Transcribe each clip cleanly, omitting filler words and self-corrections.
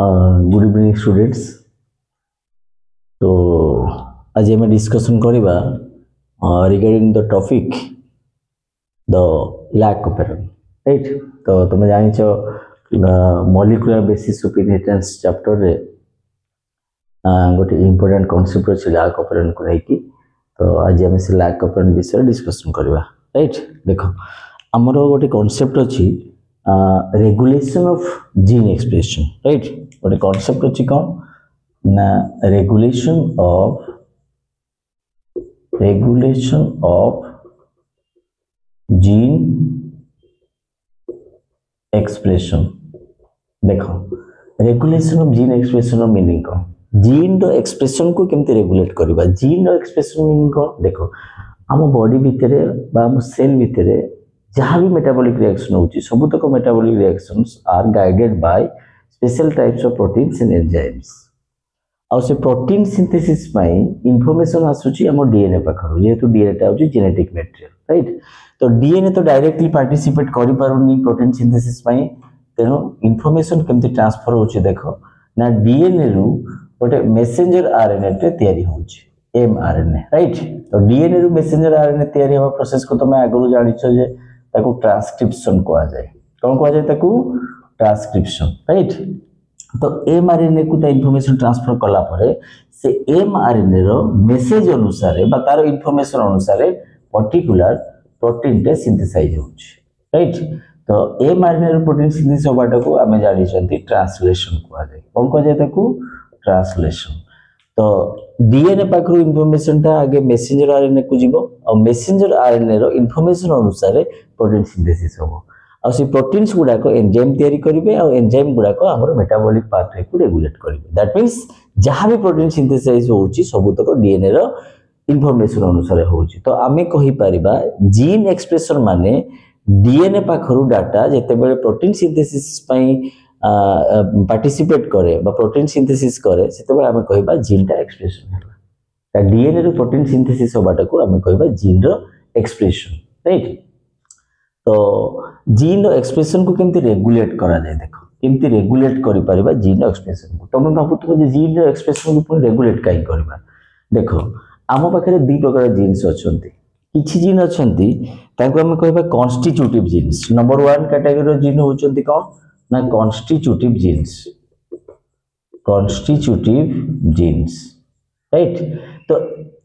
Good evening students. तो आज आम डिस्कसन करवा regarding the topic the lac operon, right. तो तुम जान molecular basis of inheritance chapter रे गोटे इंपोर्टेंट कॉन्सेप्ट अच्छे लैक ऑपरेरन को लेकिन। तो आज आम से लैक ऑपरेरन विषय डिस्कसन करवा, राइट। देख आमर गोटे कॉन्सेप्ट अच्छी regulation of gene expression, right. गोटे कॉन्सेप्ट अच्छी कौन ना रेगुलेशन ऑफ जीन एक्सप्रेशन। देखो regulation of gene expression meaning कौन, जीन रो एक्सप्रेशन को केमती रेगुलेट करबा। जीन रो एक्सप्रेशन मीनिंग कौन, देखो आम बॉडी भितर बा आम सेल भितर जहाँ भी मेटाबॉलिक रिएक्शन होची सब तक metabolic reactions are guided by special types of proteins and enzymes. और से प्रोटीन सिंथेसिस पाई इंफॉर्मेशन आसुची हम डीएनए पाखरु, जेहेतु डीएनए टा होची जेनेटिक मटेरियल, राइट। तो डीएनए तो डायरेक्टली पार्टिसिपेट करि पारुनी प्रोटीन सिंथेसिस पाई, तेनो इंफॉर्मेशन केमती ट्रांसफर होची देखो ना डीएनए रु गोटे मेसेंजर आरएनए टे तयारी होची एमआरएनए, राइट। तो डीएनए रु मेसेंजर आरएनए तयारी होबा प्रोसेस को तमे आगरु जानिछो जे ताको ट्रांसक्रिप्शन कहा जाए। कौन कहा जाए ताको ट्रांसक्रिप्शन, राइट। तो एमआरएनए को इनफॉरमेशन ट्रांसफर कला परे से एमआरएनए रो मेसेज अनुसार बा तार इनफॉरमेशन अनुसार पर्टिकुलर प्रोटीन टे सिंथेसाइज होची, राइट। तो एमआरएनए रो प्रोटीन सिंथेसिस होबाटा को आमे जानि छथि ट्रांसलेशन कहा जाए। कौन कहा जाए ताको ट्रांसलेशन। तो डीएनए पाखरु इनफॉरमेशन टा आगे मेसेंजर आरएनए को जीवो और मेसेंजर आरएनए रो इनफॉरमेशन अनुसार प्रोटीन सिंथेसिस होबो और से प्रोटीन्स गुडा को एंजाइम तयारी करिवे और एंजाइम गुडा को हमर मेटाबॉलिक पाथवे को रेगुलेट करिवे। दैट मींस जहां भी प्रोटीन सिंथेसाइज होउची सब तक डीएनए रो इनफॉरमेशन अनुसार होउची। तो आमे कहि परिबा जीन एक्सप्रेशन माने डीएनए पाखरु डाटा जेते बेले प्रोटीन सिंथेसिस पई पार्टिसिपेट करे बा प्रोटीन सिंथेसिस करे सेते बेले आमे कहिबा जीन टा एक्सप्रेशन होला। ता डीएनए रो प्रोटीन सिंथेसिस होबाटा को आमे कहिबा जीन रो एक्सप्रेशन, राइट। तो जीन रो एक्सप्रेशन को केमती रेगुलेट करा जाए, देखो केमती रेगुलेट करि परिबा जीन रो एक्सप्रेशन को। तमे भाबुतो जे जीन रो एक्सप्रेशन को रेगुलेट काई करबा। देखो आम पाखरे दु प्रकार जीन्स अछंती, किछि जीन अछंती ताको हम कहबा कॉन्स्टिट्यूटिव जीन्स। नंबर 1 कैटेगरी रो जीन होचंती कोन ना कॉन्स्टिट्यूटिव जीन्स, राइट। तो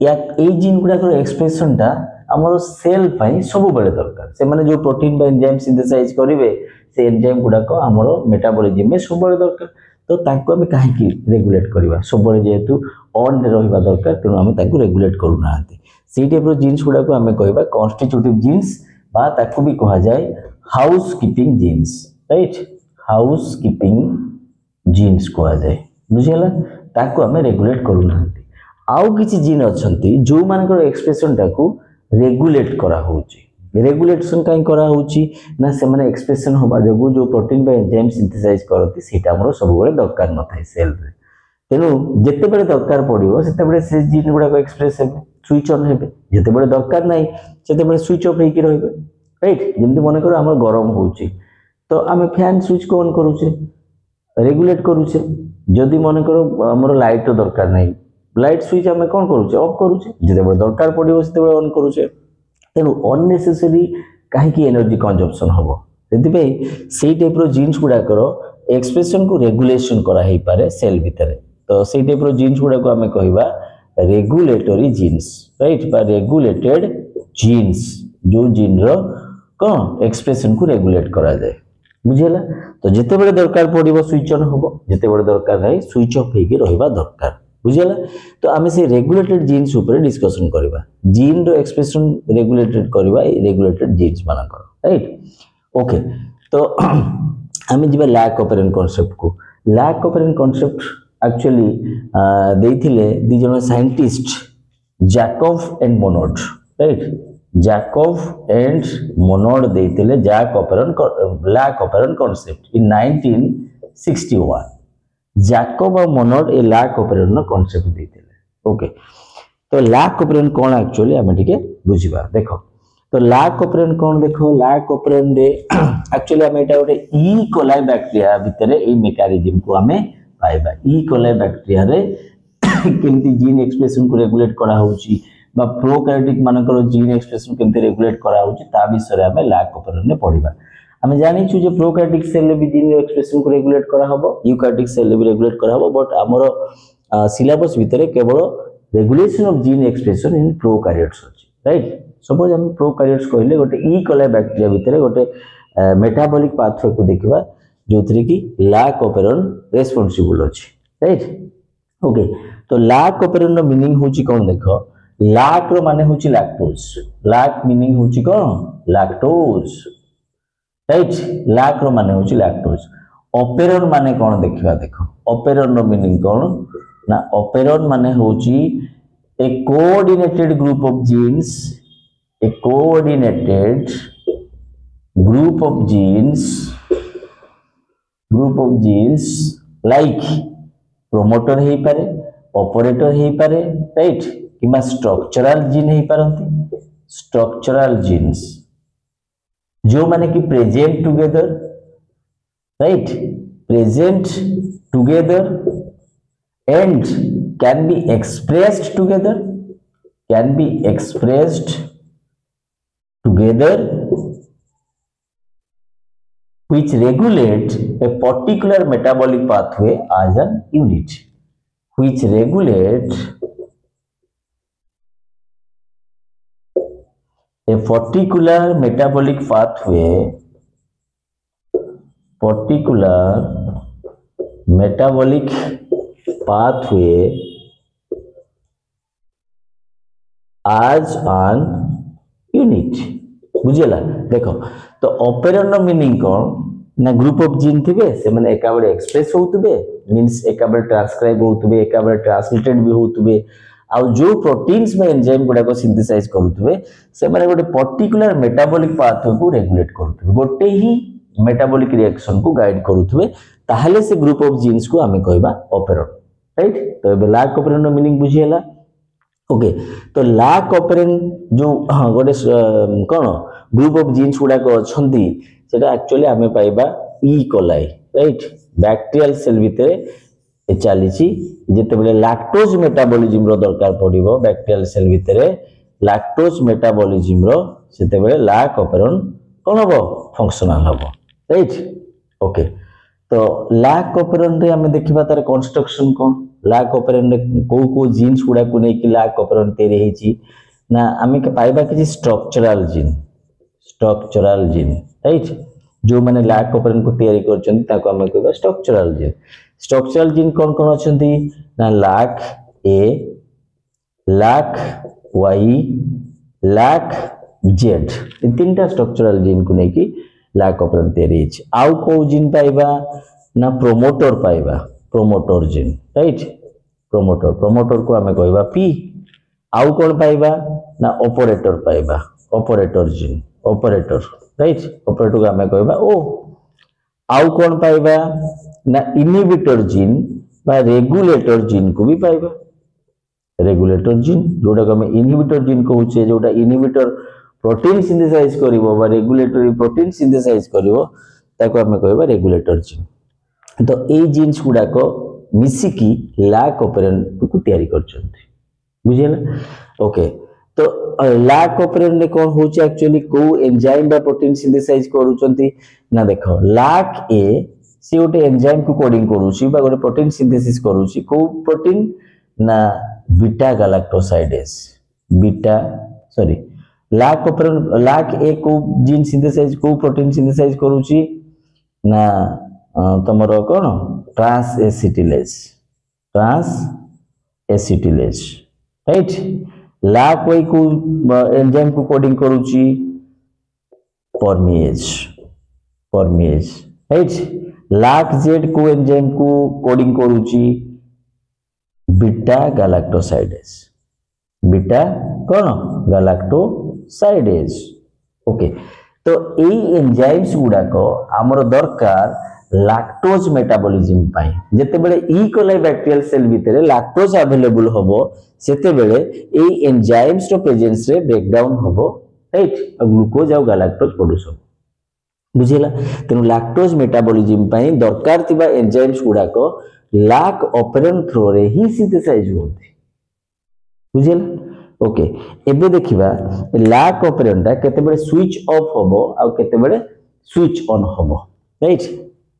या ए जीन गुडा को एक्सप्रेशन टा हमर सेल पाई सब बेले दरकार। से माने जो प्रोटीन बा एंजाइम सिंथेसाइज करिवे से एंजाइम गुडा को हमर मेटाबॉलिज्म में सब बेले दरकार। तो ताको हम काहे की रेगुलेट करबा, सब बेले जेहेतु ऑन रे रहिबा दरकार तेनु हम ताको रेगुलेट करू नाहंती। सी टाइप रो जीन्स गुडा को हम कहबा कॉन्स्टिट्यूटिव जीन्स बा ताको भी कहा जाए house keeping genes, right. House keeping genes कहा जाए, बुझियला। ताको हम रेगुलेट करू नाहंती। आउ किछि जीन अछंती जो मानकर एक्सप्रेशन ताको रेगुलेट करा होची। रेगुलेशन काई करा होची ना से माने एक्सप्रेशन होबा जगो जो प्रोटीन बा एंजाइम सिंथेसाइज करती सेटा हमरो सब बेले दरकार न थाए सेल रे। तेनु जते बेले दरकार पड़िबो सेते बेले से जीन गुडा को एक्सप्रेस हेबे, स्विच ऑन हेबे। जते बेले दरकार नाही सेते बेले स्विच ऑफ हेकी रहबे, राइट। जेमति माने करो हमर गरम होची तो आमे फैन स्विच को ऑन करूचे रेगुलेट करूचे। जदि माने करो हमर लाइट दरकार नाही लाइट स्विच आम कौन करुचे ऑफ करुचे, जिते बड़े दरकार पड़ो से ऑन करुचे। तेणु अननेसेसरी कहीं एनर्जी कंजम्पशन हम से टाइप जीन्स गुड़ाकर एक्सप्रेशन को रेगुलेशन कराई पारे सेल भितर। तो से टाइप जीन्स गुड़ा को आम कहवा रेगुलेटरी जीन्स, राइट। बा रेगुलेटेड जीन्स जो जीन रो कौन एक्सप्रेशन को रेगुलेट करा जाए, बुझेला। तो जिते बड़े दरकार पड़ो स्विच ऑन हम, जिते बड़े दरकार नहीं स्विच ऑफ होगी रहिबा दरकार, बुझेला। तो आमे से रेगुलेटेड जीन्स ऊपर डिस्कशन करबा। जीन रो एक्सप्रेशन रेगुलेटेड करबा रेगुलेटेड जीन्स माना कर, राइट। ओके। तो आमे जिबा लैक ऑपरेरन कांसेप्ट को। लैक ऑपरेरन कांसेप्ट एक्चुअली देइथिले दि जन scientist Jacob and Monod, right. Jacob and Monod देइथिले lac operon concept in 1961। Jacob और मोनोड ए लैक ऑपरेरन कांसेप्ट देते। ओके। तो लैक ऑपरेरन कौन एक्चुअली आम टिके बुझिबा। देखो तो लैक ऑपरेरन कौन, देखो लैक ऑपरेरन रे एक्चुअली आम एटा गोटे ई कोलाई बैक्टीरिया भितर ए मेकानिज्म को आम पाइबा ई कोलाई बैक्टीरिया रे केमती जीन एक्सप्रेशन को रेगुलेट करा होउची बा प्रोकार्योटिक मानकर जीन एक्सप्रेशन केमती रेगुलेट करा होउची ता विषय रे हमें लाक ऑपरेशन ने पढिबा हमें जानि छु जे प्रोकार्योटिक सेल रे भी जीन एक्सप्रेशन को रेगुलेट करा हबो यूकार्योटिक सेल रे भी रेगुलेट करा हबो बट हमरो सिलेबस भितरे केवल regulation of gene expression in prokaryotes अछि राइट सपोज हम प्रोकार्योट्स कहले गोटे ई कोलाई बैक्टीरिया भितरे गोटे मेटाबॉलिक पाथवे को देखिबा जोथरे की लाक ऑपरेशन रेस्पोंसिबल अछि राइट ओके तो लाक ऑपरेशन रो मीनिंग होची कोन देखो लाक रो माने होची लैक्टोज लाक मीनिंग होची कोन लैक्टोज राइट लाक रो माने होची लैक्टोज ऑपरेशन माने कोन देखिबा देखो ऑपरेशन रो मीनिंग कोन ना ऑपरेशन माने होची a coordinated group of genes a coordinated group of genes like promoter हे पारे operator हे पारे right किमा structural gene हे पारंती structural genes जो माने कि present together right present together and can be expressed together which regulate a particular metabolic pathway as an unit which regulate a particular metabolic pathway as an unit बुझेला देखो तो operation नो meaning कोन ना group of gene थिबे से माने एकाबे express होतबे means एकाबे transcribe होतबे एकाबे translated भी होतबे आ जो proteins में एंजाइम गुडा को सिंथेसाइज करतबे से माने गोटे पर्टिकुलर मेटाबॉलिक पाथवे को रेगुलेट करतबे गोटे ही मेटाबॉलिक रिएक्शन को गाइड करतबे ताहले से ग्रुप ऑफ जीन्स को हमें कहबा ऑपरेशन राइट तो बे लाक ऑपरेशन नो मीनिंग बुझियला ओके तो लाक ऑपरेशन जो गोटे कोन ग्रुप ऑफ जीन्स गुडा को अछंती सेटा एक्चुअली हमें पाइबा E coli right bacterial cell भितरे चलीची जेते बेले लैक्टोज मेटाबॉलिज्म रो दरकार पड़िबो बैक्टीरियल सेल भितरे लैक्टोज मेटाबॉलिज्म रो सेते बेले लाक ऑपरेशन कोन हबो फंक्शनल हबो राइट ओके तो लाक ऑपरेशन रे हमें देखिबा तार कंस्ट्रक्शन कोन लाक ऑपरेशन रे को जीन्स गुडा को नै कि लाक ऑपरेशन तेरे हेची ना हमें के पाइबा कि स्ट्रक्चरल जीन राइट जो माने लाक ऑपरेशन को तैयारी करछन ताको हमें कहबा स्ट्रक्चरल जीन कोन अछंती ना लाक ए लाक वाई लाक जेड इन तीनटा स्ट्रक्चरल जीन को नै कि लाक ऑपरेशन तैयारी हेची आउ को जीन पाइबा ना प्रोमोटर जीन राइट प्रोमोटर को हमें कहबा पी आउ कोन पाइबा ना operator gene operator right operator को हमें कहबा ओ आउ कोन पाइबा ना इनहिबिटर जीन बा रेगुलेटर जीन को भी पाइबा रेगुलेटर जीन जोटा को हमें इनहिबिटर जीन कहूचे जोटा इनहिबिटर प्रोटीन सिंथेसाइज करिवो बा रेगुलेटरी प्रोटीन सिंथेसाइज करिवो ताको हमें कहबा रेगुलेटर जीन तो ए जीन्स गुडा को मिसिकी लाक ऑपरेशन को तैयारी करछंती बुझियला ओके तो लाक ऑपरेशन रे कोन होचे एक्चुअली को एंजाइम बा प्रोटीन सिंथेसाइज करूचंती ना देखो लाक ए सी गोटे एंजाइम को कोडिंग करूची बा गोटे प्रोटीन सिंथेसिस करूची को प्रोटीन ना बीटा गैलेक्टोसाइडेज लाक ऑपरेशन लाक ए को जीन सिंथेसाइज को प्रोटीन सिंथेसाइज करूची ना तमरो कोन ट्रांस एसिटिलेज राइट लाक वाई को एंजाइम को कोडिंग करूची परमेज राइट लाक जेड को एंजाइम को कोडिंग करूची बीटा गैलेक्टोसाइडेज ओके तो एई एंजाइम्स गुडा को हमरो दरकार लैक्टोज मेटाबॉलिज्म पाई जेते बेले ई कोलाई बैक्टीरियल सेल भितरे लैक्टोज अवेलेबल होबो सेते बेले एई एंजाइम्स रो प्रेजेंस रे ब्रेक डाउन होबो राइट ग्लूकोज आ गैलेक्टोज प्रोड्यूस होबो बुझिला तेनु लैक्टोज मेटाबॉलिज्म पाई दरकार तिबा एंजाइम्स गुडा को लैक ऑपरेंड थ्रो रे ही सिंथेसाइज होती बुझिल ओके एबे देखिबा लैक ऑपरेंड केते बेले स्विच ऑफ होबो आ केते बेले स्विच ऑन होबो राइट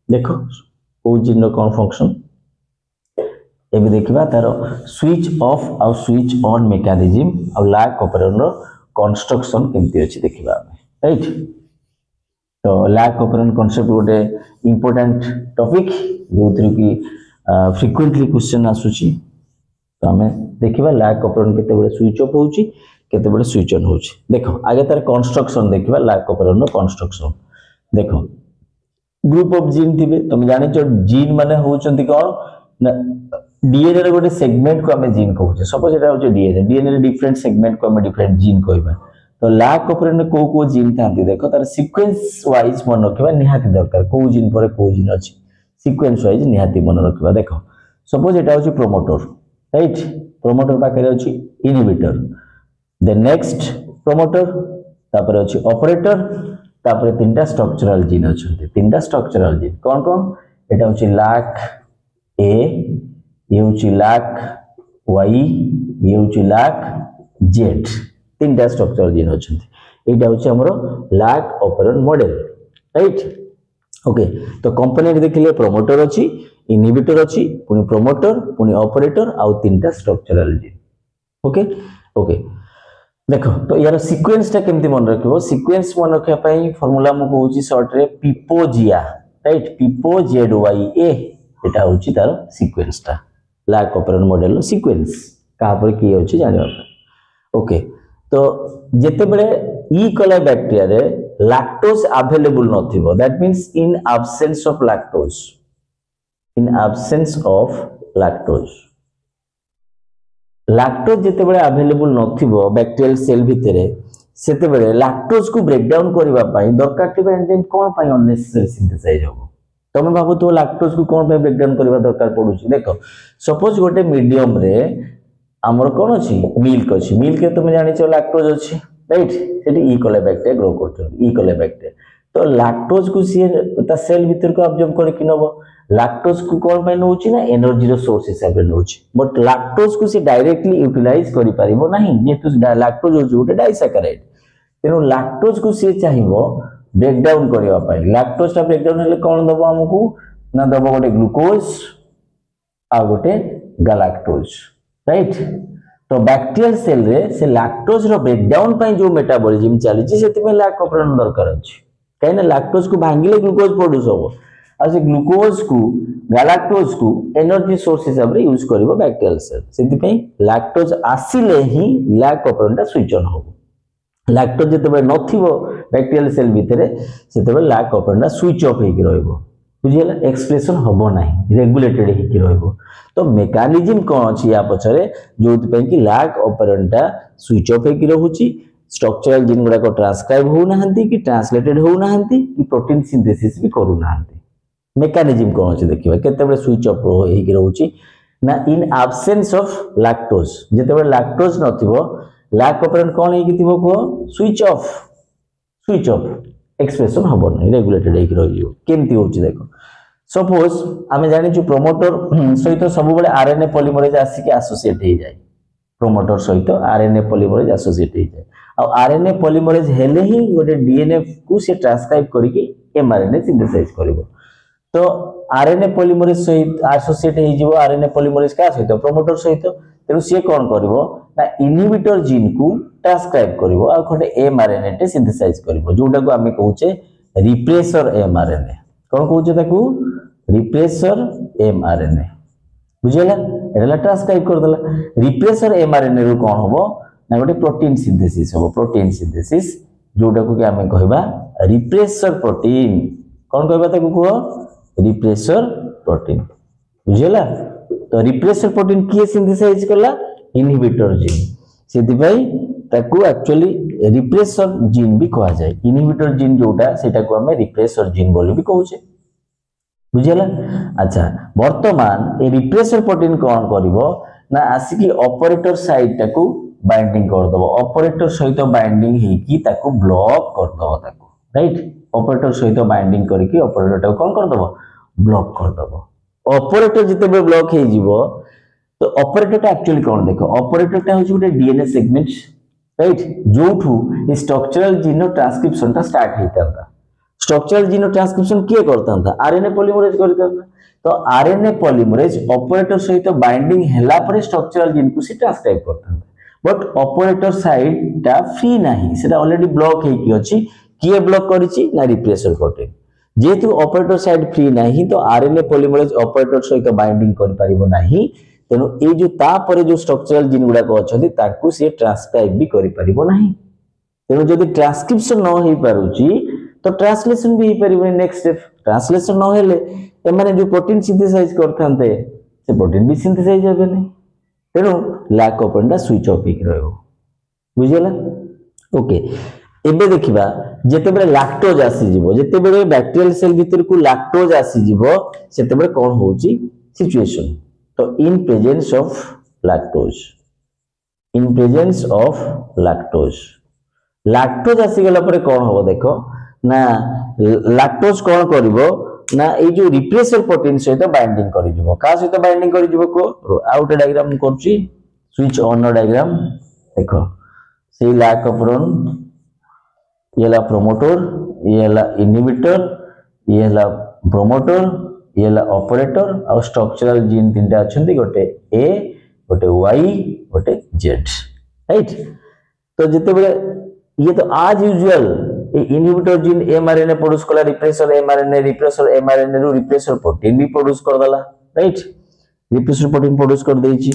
देखो ओ जिन रो कोन फंक्शन एबे देखिबा तारो स्विच ऑफ आ स्विच ऑन मेकानिज्म आ लैक ऑपरेंड रो कंस्ट्रक्शन केमती अछि देखिबा राइट तो लैक ऑपरेंड कांसेप्ट गोटे इंपोर्टेंट टॉपिक जो कि फ्रीक्वेंटली क्वेश्चन आसुची तो हमें देखिबा लैक ऑपरेंड केते बेले स्विच ऑफ होउची केते बेले स्विच ऑन होउची देखो आगे तार कंस्ट्रक्शन देखिबा लैक ऑपरेंड रो कंस्ट्रक्शन देखो ग्रुप ऑफ जीन थिबे तुम जानि छ जीन माने होउचंती कोन ना डीएनए रे गोटे सेगमेंट को हमें जीन कहउछे सपोज एटा होचे डीएनए रे डिफरेंट सेगमेंट को हमें डिफरेंट जीन कहबा तो लैक ऑपरेंड में को जीन थांती देखो तार सीक्वेंस वाइज मन रखबा निहाती दरकार को जीन पर को जीन अछि सीक्वेंस वाइज निहाती मन रखबा देखो सपोज एटा होची प्रोमोटर राइट प्रोमोटर पाखे अछि इनहिबिटर द नेक्स्ट प्रोमोटर तापर अछि ऑपरेटर तापर तीनटा स्ट्रक्चरल जीन अछि तीनटा स्ट्रक्चरल जीन कोन कोन एटा होची लैक ए ये होची लैक वाई ये होची लैक जेड तीनटा स्ट्रक्चरल जीन अछि एटा होची हमरो lack operon model right okay तो कंपोनेंट देखिले प्रोमोटर अछि इनहिबिटर अछि पुनी प्रोमोटर पुनी ऑपरेटर आ तीनटा स्ट्रक्चरल जीन ओके ओके देखो तो यार सीक्वेंस टा केमती मन रखिबो सीक्वेंस मन रखिया पई फार्मूला मु कहूची शॉर्ट रे पिपोजिया राइट पिपो जेड वाई ए एटा होची तार सीक्वेंस टा लैक ऑपरेंड मॉडल रो सीक्वेंस का पर की होची जानिबा ओके तो जेते बेले ई कोलाई बैक्टीरिया रे लैक्टोज अवेलेबल नथिबो that means in absence of lactose lactose lactose जेते बेले अवेलेबल नथिबो बैक्टीरियल सेल भितरे सेते बेले लैक्टोज को ब्रेक डाउन करबा पई दरकार थिबा एंजाइम कोन पई अननेसेसरी सिंथेसाइज होबो तमे भाबो तो लैक्टोज को कोन पई ब्रेक डाउन करबा दरकार पडुची देखो सपोज गोटे मीडियम रे हमर कोन अछि मिल्क के तुम जानि छ लैक्टोज अछि राइट सेठी ई कोलाई बैक्टीरिया ग्रो करथि ई कोलाई बैक्टीरिया तो लैक्टोज को सी ता सेल भीतर को ऑब्जर्व कर कि नबो लैक्टोज को कोन पय नउची ना एनर्जी रो सोर्स हिसाब रे नउची बट लैक्टोज को सी डायरेक्टली यूटिलाइज करि परिबो नाही जेतु लैक्टोज होची गोटे डाइसैकेराइड तेनु लैक्टोज को सी चाहिबो ब्रेक डाउन करबा पय लैक्टोज ता ब्रेक डाउन हेले कोन दबो हमकु ना दबो गोटे ग्लूकोज आ गोटे गैलेक्टोज राइट तो बैक्टीरियल सेल रे से लैक्टोज रो ब्रेक डाउन पय जो मेटाबॉलिज्म चली छी सेति में लैक ऑपरेंड दरकार अछि काहे ना लैक्टोज को भांगिले ग्लूकोज प्रोड्यूस होबो आ से ग्लूकोज को गैलेक्टोज को एनर्जी सोर्स हिसाब रे यूज करबो बैक्टीरियल सेल सेति पय लैक्टोज आसीले ही लैक ऑपरेंड स्विच ऑन होबो लैक्टोज जते बे नथिबो बैक्टीरियल सेल भितरे सेते बे लैक ऑपरेंड स्विच ऑफ हेकि रहइबो बुझियला एक्सप्रेशन होबो नाही रेगुलेटेड हेकि रहइबो तो मेकानिज्म कोन अछि या पछरे जोति पय कि लैक ऑपरेंड स्विच ऑफ हेकि रहउची स्ट्रक्चरल जीन गुडा को ट्रांसक्राइब हो नाहंती कि ट्रांसलेटेड हो नाहंती कि प्रोटीन सिंथेसिस भी करू नाहंती मेकानिज्म कोन अछि देखिबा केते बेले स्विच ऑफ हेकि रहउची ना इन एब्सेंस ऑफ लैक्टोज जेते बेले लैक्टोज नथिबो लैक ऑपरेंड कोन हेकि थिबो को स्विच ऑफ एक्सप्रेशन हबो नै रेगुलेटेड हेकि रहियो केमती होची देखो सपोज आमे जानि छु प्रोमोटर सहित सब बेले आरएनए पॉलीमरेज आसी के एसोसिएट हे जाय प्रोमोटर सहित आरएनए पॉलीमरेज एसोसिएट हे जाय आ आरएनए पॉलीमरेज हेले ही गोटे डीएनए को से ट्रांसक्राइब करिके एमआरएनए सिंथेसाइज करिवो तो आरएनए पॉलीमरेज सहित एसोसिएट हे जिवो आरएनए पॉलीमरेज का सहित प्रोमोटर सहित तेनु से कोन करिवो ना इनहिबिटर जीन को ट्रांसक्राइब करिवो आ गोटे एमआरएनए टे सिंथेसाइज करिवो जोटा को हमें कहूचे रिप्रेसर एमआरएनए कोन कहूचे ताकू रिप्रेसर एमआरएनए बुझियला एला ट्रांसक्राइब कर देला रिप्रेसर एमआरएनए रो कोन होबो ना गोटे प्रोटीन सिंथेसिस होबो प्रोटीन सिंथेसिस जोटा को कि हमें कहबा रिप्रेसर प्रोटीन कोन कहबा ताकू को रिप्रेसर प्रोटीन बुझियला तो रिप्रेसर प्रोटीन किए सिंथेसाइज करला इनहिबिटर जीन सेति पई ताकू एक्चुअली रिप्रेसर जीन भी कहा जाय इनहिबिटर जीन जोटा सेटा को हमें रिप्रेसर जीन बोली भी कहूचे बुझियला अच्छा वर्तमान ए रिप्रेसर प्रोटीन कोन करबो ना आसी ऑपरेटर साइड टाकू बाइंडिंग कर दबो ऑपरेटर सहित बाइंडिंग हे की ताकू ब्लॉक कर दबो ताकू राइट ऑपरेटर सहित बाइंडिंग करके ऑपरेटर टाकू कोन कर दबो ब्लॉक कर दबो ऑपरेटर जिते ब्लॉक हे जीवो तो ऑपरेटर टा एक्चुअली कौन देखो ऑपरेटर टा होची गोटे डीएनए सेगमेंट राइट जोठू ये स्ट्रक्चरल जीनो ट्रांसक्रिप्शन टा स्टार्ट हेता स्ट्रक्चरल जीनो ट्रांसक्रिप्शन किए करता था आरएनए पॉलीमरेज करता था तो आरएनए पॉलीमरेज ऑपरेटर सहित बाइंडिंग हैला पर स्ट्रक्चरल जीन को से ट्रांसक्राइब करता था बट ऑपरेटर साइड टा फ्री नाही सेटा ऑलरेडी ब्लॉक हे की अछि किए ब्लॉक करिछि ना रिप्रेसर प्रोटीन जेतु ऑपरेटर साइड फ्री नाही तो आरएनए पॉलीमरेज ऑपरेटर सहित बाइंडिंग कर परिबो नाही तेनु ए जो ता परे जो स्ट्रक्चरल जीन गुडा को अछथि ताकू से ट्रांसक्राइब भी करि परिबो नाही तेनु जदि ट्रांसक्रिप्शन न होई पारुची तो ट्रांसलेशन भी ही नेक्स्ट स्टेप ट्रांसलेशन न हेले एमाने जो प्रोटीन सिंथेसाइज करथांते से प्रोटीन भी सिंथेसाइज हेबे नै तेनु लैक ऑपरेंडा स्विच ऑफ हिक रहबो बुझियला ओके एबे देखिबा जेते बेले लैक्टोज आसी जिवो जेते बेले बैक्टीरियल सेल भीतर को लैक्टोज आसी जिवो सेते बेले कोन होउची सिचुएशन तो in presence of lactose lactose आसी गला परे कोन होबो देखो ना लैक्टोज कोन करबो ना ए जो रिप्रेसर प्रोटीन सहित बाइंडिंग करि जिवो का सहित बाइंडिंग करि जिवो को आउट डायग्राम करछि स्विच ऑन डायग्राम देखो से लैक ऑपरेन ये ला प्रोमोटर ये ला इनहिबिटर ये ला प्रोमोटर ये ला ऑपरेटर और स्ट्रक्चरल जीन तीनटा अछंती गोटे ए गोटे वाई गोटे जेड राइट तो जते बेले ये तो आज usual inhibitor gene mRNA produce कला रिप्रेसर एमआरएनए रो रिप्रेसर प्रोटीन भी प्रोड्यूस कर दला राइट रिप्रेसर प्रोटीन प्रोड्यूस कर देछि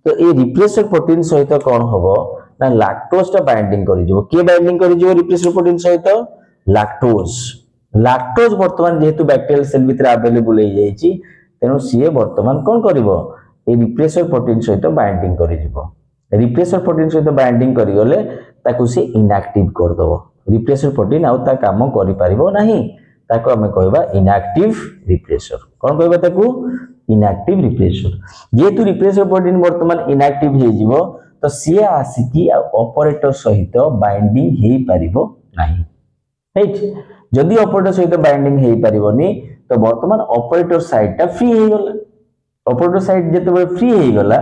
तो ए रिप्रेसर प्रोटीन सहित कोन होबो ना लैक्टोज टा बाइंडिंग करि जिवो के बाइंडिंग करि जिवो रिप्रेसर प्रोटीन सहित लैक्टोज वर्तमान जेहेतु बैक्टीरियल सेल भीतर अवेलेबल हे जाइछि तेनु सीए वर्तमान कोन करिवो ए रिप्रेसर प्रोटीन सहित बाइंडिंग करि जिवो रिप्रेसर प्रोटीन सहित बाइंडिंग करि गले ताकू से इनएक्टिव कर दबो रिप्रेसर प्रोटीन आउ ता काम करि परिबो नाही ताको हमें कहबा इनएक्टिव रिप्रेसर कोन कहबा ताकू इनएक्टिव रिप्रेसर जेहेतु रिप्रेसर प्रोटीन वर्तमान इनएक्टिव हे जिवो तो सीए आसिकी ऑपरेटर सहित बाइंडिंग हे परिबो नाही राइट जदि ऑपरेटर सहित बाइंडिंग हे परिबोनी तो वर्तमान ऑपरेटर साइड टा फ्री हे गला ऑपरेटर साइड जते बेले फ्री हे गला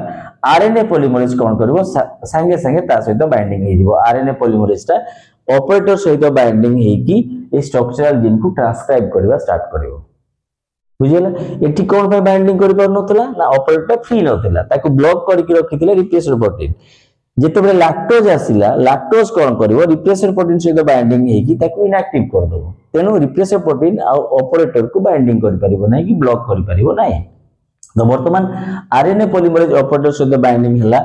आरएनए पॉलीमरेज कोन करबो संगे संगे ता सहित बाइंडिंग हे जिवो आरएनए पॉलीमरेज टा ऑपरेटर सहित बाइंडिंग हे की ए स्ट्रक्चरल जीन को ट्रांसक्राइब करबा स्टार्ट करबो बुझियला एठी कोन पे बाइंडिंग करि पर नथला ना ऑपरेटर फ्री नथला ताको ब्लॉक करि के रखिथिले रिप्रेसर प्रोटीन जेते बेले लैक्टोज आसिला लैक्टोज कोन करबो रिप्रेसर प्रोटीन सहित बाइंडिंग हे की ताको इनएक्टिव कर दबो तेनु रिप्रेसर प्रोटीन आ ऑपरेटर को बाइंडिंग करि परिबो नै कि ब्लॉक करि परिबो नै तो वर्तमान आरएनए पॉलीमरेज ऑपरेटर सहित बाइंडिंग हला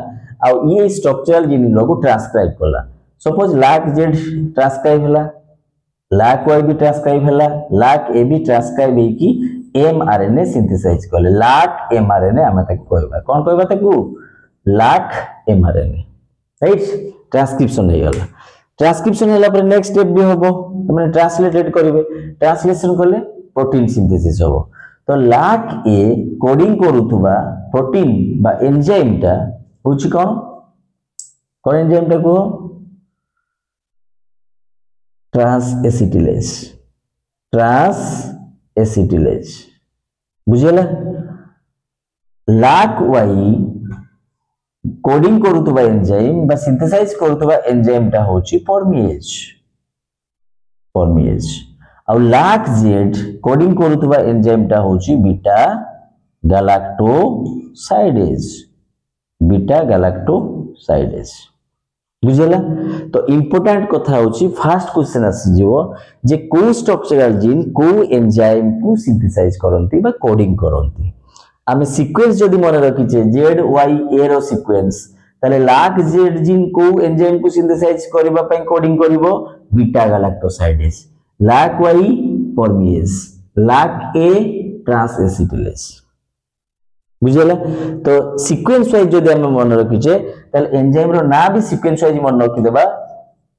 आ ये स्ट्रक्चरल जीन को ट्रांसक्राइब करला सपोज लैक जेड ट्रांसक्राइब हला लैक वाई भी ट्रांसक्राइब हला लैक ए भी ट्रांसक्राइब हे की एमआरएनए सिंथेसाइज करले लैक एमआरएनए हम ताको कहबा कोन कहबा ताको लैक एमआरएनए राइट ट्रांसक्रिप्शन हे गला ट्रांसक्रिप्शन हैला पर नेक्स्ट स्टेप भी होबो तमने ट्रांसलेटेड करिवे ट्रांसलेशन करले प्रोटीन सिंथेसिस होबो तो लैक ए कोडिंग करूथबा प्रोटीन बा एंजाइम टा होछि कोन एंजाइम टा को ट्रांस एसिटिलेज बुझियला लैक वाई कोडिंग करूथबा एंजाइम बा सिंथेसाइज करूथबा एंजाइम टा होछि परमिएज और लैक जेड कोडिंग करूथबा एंजाइम टा होछि बीटा गैलेक्टोसाइडेज बुझियला तो इंपोर्टेंट कथा होछि फर्स्ट क्वेश्चन आसी जीवो जे को स्ट्रक्चरल जीन को एंजाइम को सिंथेसाइज करंती बा कोडिंग करंती आमे सीक्वेंस जदि मन रखिचे जेड वाई ए रो सीक्वेंस ताले लैक जेड जीन को एंजाइम को सिंथेसाइज करबा पई कोडिंग करबो beta galactosidase lac Y permease lac A trans एसिटिलेज बुझियला तो सीक्वेंस वाइज जदि हम मन रखिचे ताले एंजाइम रो ना भी सीक्वेंस वाइज मन रखि देबा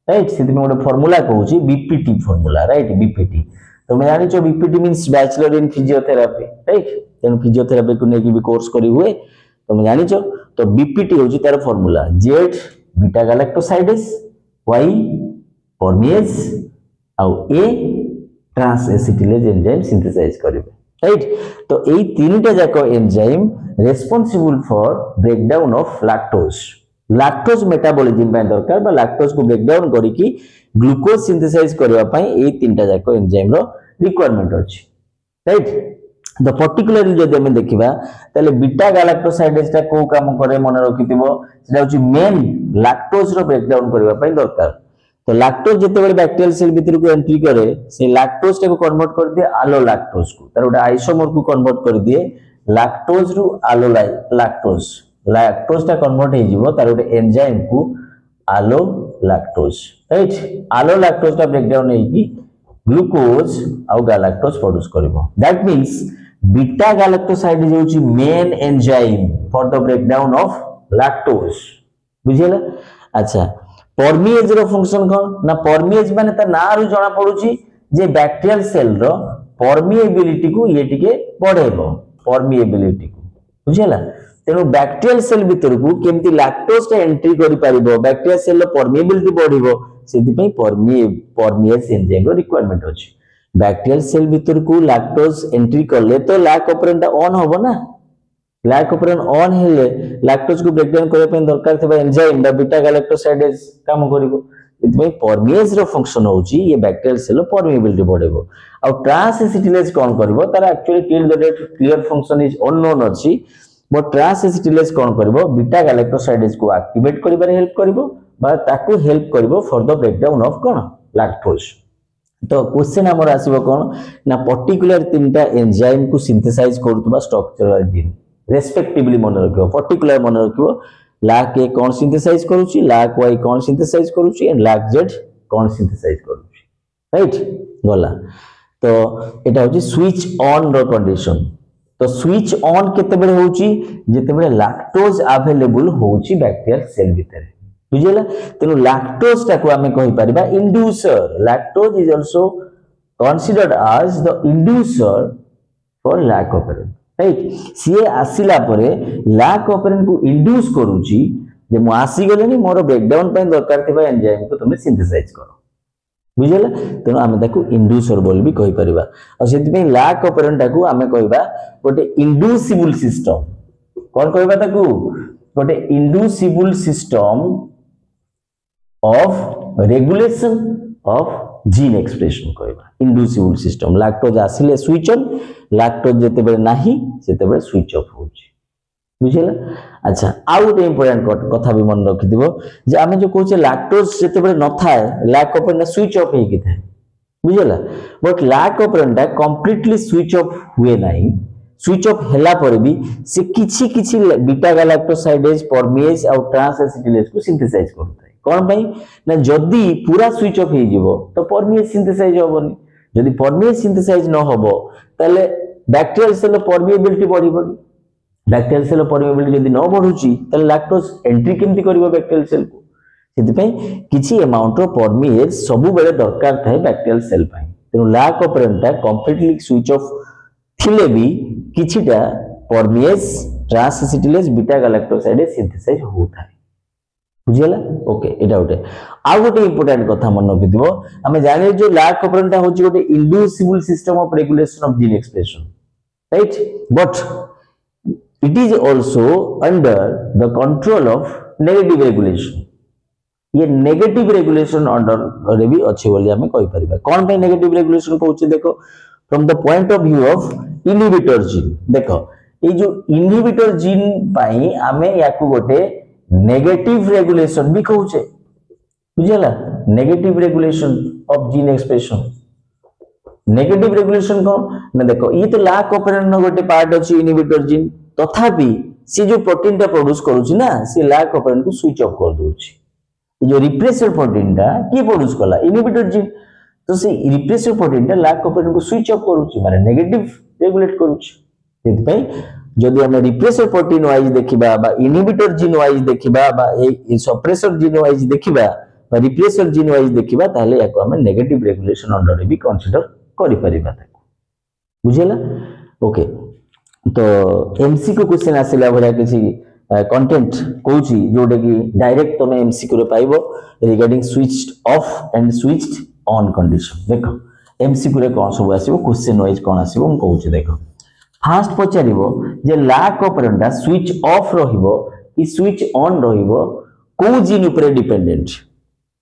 राइट सेति में गोटे फार्मूला कहूची बीपीटी फार्मूला राइट बीपीटी तो मैं जानि छ BPT means bachelor in physiotherapy right तेन फिजियोथेरापी को नेकी भी कोर्स करी हुए तो मैं जानि छ तो बीपीटी होची तार formula Z beta galactosidase Y permease और A trans acetylase enzyme synthesise करिवे राइट। तो यही तीनटा जाक enzyme responsible for breakdown of lactose lactose metabolism पे दरकार बा लैक्टोज को ब्रेकडाउन करिकी ग्लूकोज सिंथेसाइज करबा पई एही तीनटा जाक एंजाइम रो रिक्वायरमेंट अछि राइट। तो पर्टिकुलरली जदि हम देखिबा ताले बीटा गैलेक्टोसाइडेज ता को काम करे मन रखिथिबो सेटा होची मेन लैक्टोज रो ब्रेकडाउन करबा पई दरकार। तो लैक्टोज जते बेले बैक्टीरियल सेल भीतर को एंट्री करे से लैक्टोज को कन्वर्ट कर दिए आलो लैक्टोज को तार गोटे आइसोमर को कन्वर्ट कर दिए लैक्टोज रु आलो लैक्टोज लैक्टोज ता कन्वर्ट हे जिवो तार गोटे एंजाइम को allolactose right. Allolactose ता ब्रेकडाउन हे कि ग्लूकोज आउ गैलेक्टोज प्रोड्यूस करिवो दैट मींस बीटा गैलेक्टोसाइड होची main enzyme for the breakdown of lactose बुझियला। अच्छा परमिएज रो फंक्शन कोन ना परमिएज माने त ना रु जणा पडुची जे बैक्टीरियल सेल रो परमिएबिलिटी को ये टिके बढ़ेबो परमिएबिलिटी को बुझियला। तेनु बैक्टीरियल सेल भीतर को केमती लैक्टोज ता एंट्री करि परिबो बैक्टीरियल सेल रो परमिएबिलिटी बढ़िबो सेति पई परमिएज एंजाइम रो रिक्वायरमेंट अछि। बैक्टीरियल सेल भीतर को लैक्टोज एंट्री करले तो लैक ऑपरेंट ऑन होबो ना लैक ऑपरेंट ऑन हेले लैक्टोज को ब्रेकडाउन करे पे दरकार थबा एंजाइम बा बीटा गैलेक्टोसाइडेज काम करिवो इतमे परमिएज रो फंक्शन होची ये बैक्टीरियल सेल परमिएबिलिटी बढ़ेबो आ ट्रांसएसिटिलेज कोन करिवो तार actually till the date clear function is unknown अछि बट ट्रांसएसिटिलेज कोन करिवो बीटा गैलेक्टोसाइडेज को एक्टिवेट करिबारे हेल्प करिवो बा ताकू हेल्प करिवो फॉर द ब्रेकडाउन ऑफ कोन लैक्टोज। तो क्वेश्चन हमर आसीबो कोन ना पर्टिकुलर तीनटा एंजाइम को सिंथेसाइज करतबा स्ट्रक्चरल जीन रेस्पेक्टिवली मन रखियो पर्टिकुलर मन रखियो लाक ए कोन सिंथेसाइज करूची लाक वाई कोन सिंथेसाइज करूची एंड लाक जेड कोन सिंथेसाइज करूची राइट गला। तो एटा होची स्विच ऑन रो कंडीशन। तो स्विच ऑन केते बेले होची जेते बेले लैक्टोज अवेलेबल होची बैक्टीरियल सेल भीतर बुझियला। तेनु लैक्टोज ता को हमें कहि परिबा inducer lactose is also considered as the inducer for lac operon right. सीए आसिला परे लैक ऑपरेंट को इंड्यूस करूची जे मु आसी गलेनी मोर ब्रेकडाउन पे दरकार थिबा एंजाइम को तुमे सिंथेसाइज करो बुझियला। तेनु आमे ताकू इंड्यूसर बोल भी कहि परिबा और सेति पे लैक ऑपरेंट ताकू आमे कहिबा गोटे इंड्यूसिबल सिस्टम कोन कहिबा ताकू गोटे inducible system of regulation of gene expression कहबा इंड्यूसिबल सिस्टम लैक्टोज आसिले स्विच ऑन लैक्टोज जते बेले नाही सेते बेले स्विच ऑफ होची बुझियला। अच्छा आउ गोटे इंपोर्टेंट कथा भी मन रखि दिबो जे आमे जो कहूचे लैक्टोज जते बेले न थाए लैक ऑपरेंट स्विच ऑफ हे कि थाए बुझियला but lac operon completely switch off हुए नाही स्विच ऑफ हेला पर भी से किछि बीटा गैलेक्टोसाइडेज परमिएज और ट्रांसएसिटिलेज को सिंथेसाइज करता है कोन भाई ना जदी पूरा स्विच ऑफ हे जिवो तो परमिएज सिंथेसाइज होबनी जदी परमिएज सिंथेसाइज न होबो ताले बैक्टीरियल सेल परमिएबिलिटी बढ़िबनी बैक्टीरियल सेल परमिएबिलिटी जदी न बढ़ुची ताले लैक्टोज एंट्री केमती करिवो बैक्टीरियल सेल को सेति पई किछि अमाउंट रो परमिएज सब बेले दरकार थाए बैक्टीरियल सेल पई तेनु lac operon completely switch off थिले भी किछिटा permease transacetylase beta galactosidase synthesise होता है बुझियला। ओके एटा गोटे आ गोटे इंपोर्टेंट कथा मन रखि दिबो हमें जाने जो लैक ऑपरेंट होची गोटे inducible system of regulation of gene expression right but it is also under the control of negative regulation ये नेगेटिव रेगुलेशन अंडर रे भी अच्छे बोली हमें कहि परिबा कोन पे नेगेटिव रेगुलेशन कहउची देखो from the point of view of inhibitor gene देखो ये जो इनहिबिटर जीन पाई हमें याकू गोटे नेगेटिव रेगुलेशन भी कहउचे बुझला negative regulation of gene expression negative regulation को ना देखो ये तो लैक ऑपरेंट न गोटे पार्ट अछि इनहिबिटर जीन तथापि से जो प्रोटीन टा प्रोड्यूस करूची ना से लैक ऑपरेंट को स्विच ऑफ कर दोची ये जो रिप्रेसर प्रोटीन टा की प्रोड्यूस कला इनहिबिटर जीन तो से रिप्रेसर प्रोटीन टा लैक ऑपरेंट को स्विच ऑफ करूची माने नेगेटिव रेगुलेट करूची सेति पई जदि हम रिप्रेसर प्रोटीन वाइज देखिबा बा इनहिबिटर जीन वाइज देखिबा बा ए सप्रेसर जीन वाइज देखिबा बा रिप्रेसर जीन वाइज देखिबा ताले याको हम नेगेटिव रेगुलेशन अंडर भी कंसीडर करि परिबा ताको बुझिला। ओके तो एमसीक्यू क्वेश्चन आसिला भरा किछि कंटेंट कहूची जोडे कि डायरेक्ट तमे एमसीक्यू रे पाइबो regarding switched off and switched on condition देखो एमसीक्यू रे कोन सब आसीबो क्वेश्चन वाइज कोन आसीबो हम कहूची देखो फास्ट पचारिबो जे लैक ऑपरेंट दा स्विच ऑफ रहिबो कि स्विच ऑन रहिबो को जीन ऊपर डिपेंडेंट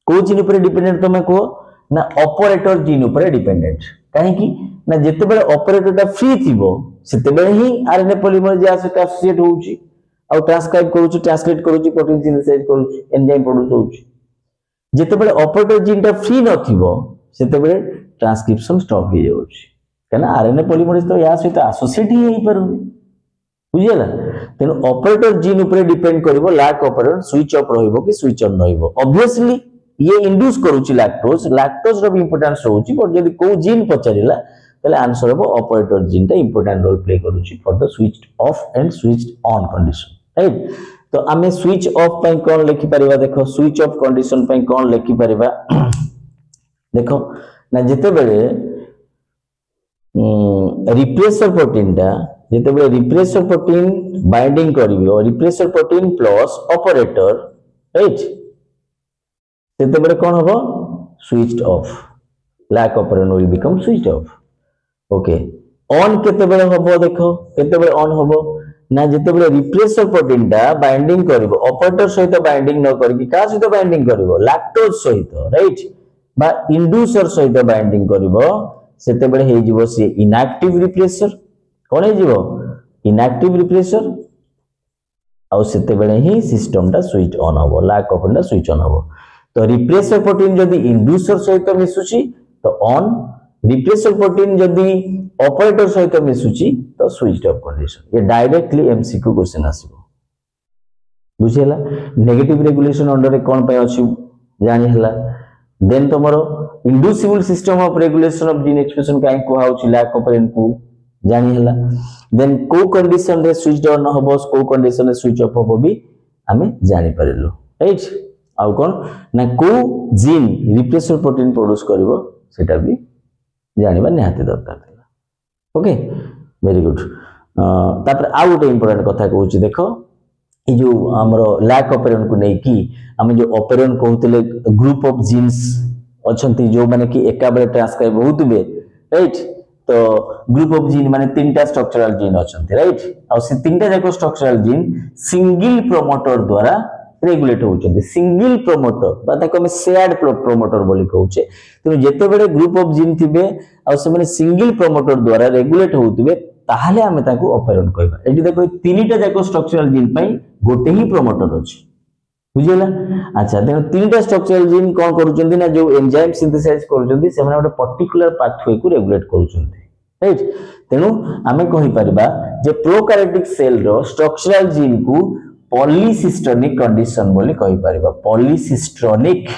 को जीन ऊपर डिपेंडेंट तमे को ना ऑपरेटर जीन ऊपर डिपेंडेंट काहे कि ना जते बेले ऑपरेटर दा फ्री थिबो सेते बेले ही आरएनए पॉलीमरेज सहित एसोसिएट होउची और ट्रांसक्राइब करूची ट्रांसलेट करूची प्रोटीन सिंथेसाइज करूची एंजाइम प्रोड्यूस होउची जते बेले ऑपरेटर जीन टा फ्री नथिबो सेते बेले ट्रांसक्रिप्शन स्टॉप हो जाउची कहना आरएनए पॉलीमरेज तो या सहित एसोसिएट ही होई पारुनी बुझियला तेनु ऑपरेटर जीन ऊपर डिपेंड करिवो लैक ऑपरेटर स्विच ऑफ रहिबो कि स्विच ऑन रहिबो ऑब्वियसली ये इंड्यूस करूची लैक्टोज रो भी इंपोर्टेंस रहउची बट जदी को जीन पचारिला तले आंसर हो ऑपरेटर जीन टा इंपोर्टेंट रोल प्ले करूची for the switch off and switch on condition right तो आमे स्विच ऑफ पई कोन लिखि परिबा देखो स्विच ऑफ कंडीशन पई कोन लिखि परिबा देखो ना जते बेले रिप्रेसर प्रोटीन टा जते बेले रिप्रेसर प्रोटीन बाइंडिंग करिवो repressor protein plus operator right सेते बेले कोन होबो switched off lac operator will become switched off okay on केते बेले होबो देखो केते बेले ऑन होबो ना जते बेले रिप्रेसर प्रोटीन टा बाइंडिंग करिवो ऑपरेटर सहित बाइंडिंग न करके का सहित बाइंडिंग करिवो लैक्टोज सहित राइट बा इंड्यूसर सहित बाइंडिंग करिवो सेते बेले हे जिवो से इनएक्टिव रिप्रेसर कोन हे जिवो इनएक्टिव रिप्रेसर आ सेते बेले ही सिस्टम टा स्विच ऑन होबो लैक ऑपरेटर स्विच ऑन होबो तो रिप्रेसर प्रोटीन जदी इंड्यूसर सहित मिसुची तो ऑन रिप्रेसर प्रोटीन जदी ऑपरेटर सहित मिसुची तो स्विच्ड ऑफ कंडीशन ये डायरेक्टली एमसीक्यू क्वेश्चन आसीबो बुझियला नेगेटिव रेगुलेशन अंडर रे कोन पय अछि जानि हला देन तमरो inducible system of regulation of gene expression काई को हाउची लैक ऑपरेंट को जानि हला देन को कंडीशन रे स्विच्ड ऑन होबो को कंडीशन रे स्विच ऑफ होबो भी हमें जानि परिलो राइट आउ कोन ना को जीन रिप्रेसर प्रोटीन प्रोड्यूस करिवो सेटा भी जानिबा निहाती दरकार थिला ओके वेरी गुड तापर आउ गोटे इंपोर्टेंट कथा कहूची देखो ए जो हमरो लैक ऑपरेंट को नै कि हम जो ऑपरेंट कहउतले ग्रुप ऑफ जीन्स अछंती जो माने कि एका बेले ट्रांसक्राइब होतबे राइट तो ग्रुप ऑफ जीन माने तीनटा स्ट्रक्चरल जीन अछंती राइट आ से तीनटा जाको स्ट्रक्चरल जीन सिंगल प्रोमोटर द्वारा रेगुलेट होउछंती सिंगल प्रोमोटर बा ताको हम शेयर्ड प्रोमोटर बोली कहउछे तो जेते बेले ग्रुप ऑफ जीन थिबे आ से माने सिंगल प्रोमोटर द्वारा रेगुलेट होउतबे ताहले हमें ताको ऑपरेंट कहबा एठी देखो तीनटा जाको स्ट्रक्चरल जीन पई गोटे ही प्रोमोटर अछि बुझियला अच्छा तेनो तीनटा स्ट्रक्चरल जीन कोन करूछंती ना जो एंजाइम सिंथेसाइज करूछंती से माने गोटे पर्टिकुलर पाथवे को रेगुलेट करूछंती राइट तेनु हमें कहि परिबा जे prokaryotic cell row structural gene को पॉलीसिस्टोनिक कंडीशन बोली कहि परिबा पॉलीसिस्टोनिक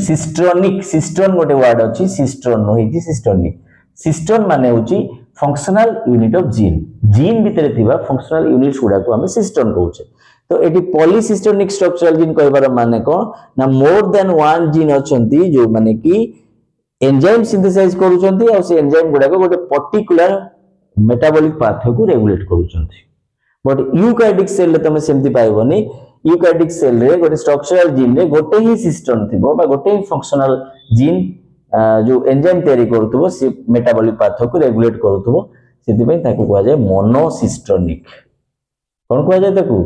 सिस्टोनिक सिस्टोन गोटे वर्ड अछि सिस्टोन होई कि सिस्टोनिक सिस्टोन माने होची फंक्शनल यूनिट ऑफ जीन भितर थिबा फंक्शनल यूनिट्स गुडा को हम सिस्टोन कहउछे तो एटी पॉलीसिस्टोनिक स्ट्रक्चरल जीन कहबार माने कोन ना मोर देन वन जीन अछंती जो माने कि एंजाइम सिंथेसाइज करूछंती और से एंजाइम गुडा को गोटे पर्टिकुलर मेटाबॉलिक पाथवे को रेगुलेट करूछंती बट यूकैरियोटिक सेल रे तमे सेमति पाइबोनी यूकैरियोटिक सेल रे गोटे स्ट्रक्चरल जीन रे गोटे ही सिस्टम थिबो बा गोटे ही फंक्शनल जीन जो एंजाइम तयारी करथबो से मेटाबॉलिक पाथवे को रेगुलेट करथबो सेति पई ताको कहवा जाय मोनोसिस्टोनिक कोन कहवा जाय ताको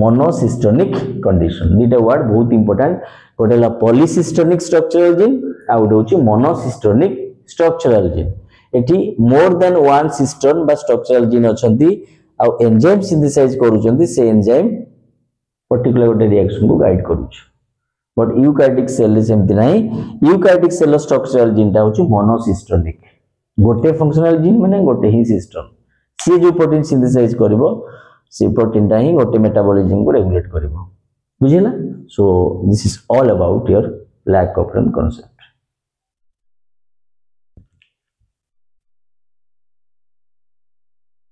मोनोसिस्टोनिक कंडीशन दीटा वर्ड बहुत इंपोर्टेंट गोटे ला पॉलीसिस्टोनिक स्ट्रक्चरल जीन आ गोटे होची मोनोसिस्टोनिक स्ट्रक्चरल जीन एठी मोर देन वन सिस्टोन बा स्ट्रक्चरल जीन अछंती आ एंजाइम सिंथेसाइज करूछंती से एंजाइम पर्टिकुलर गोटे रिएक्शन को गाइड करूछ बट यूकैरियोटिक सेल रे सेमति नाही यूकैरियोटिक सेल स्ट्रक्चरल जीन ता होची मोनोसिस्टोनिक गोटे फंक्शनल जीन माने गोटे ही सिस्टम से जो प्रोटीन सिंथेसाइज करबो से प्रोटीन ता ही गोटे मेटाबॉलिज्म को रेगुलेट करबो बुझिला so this is all about your lac operon concept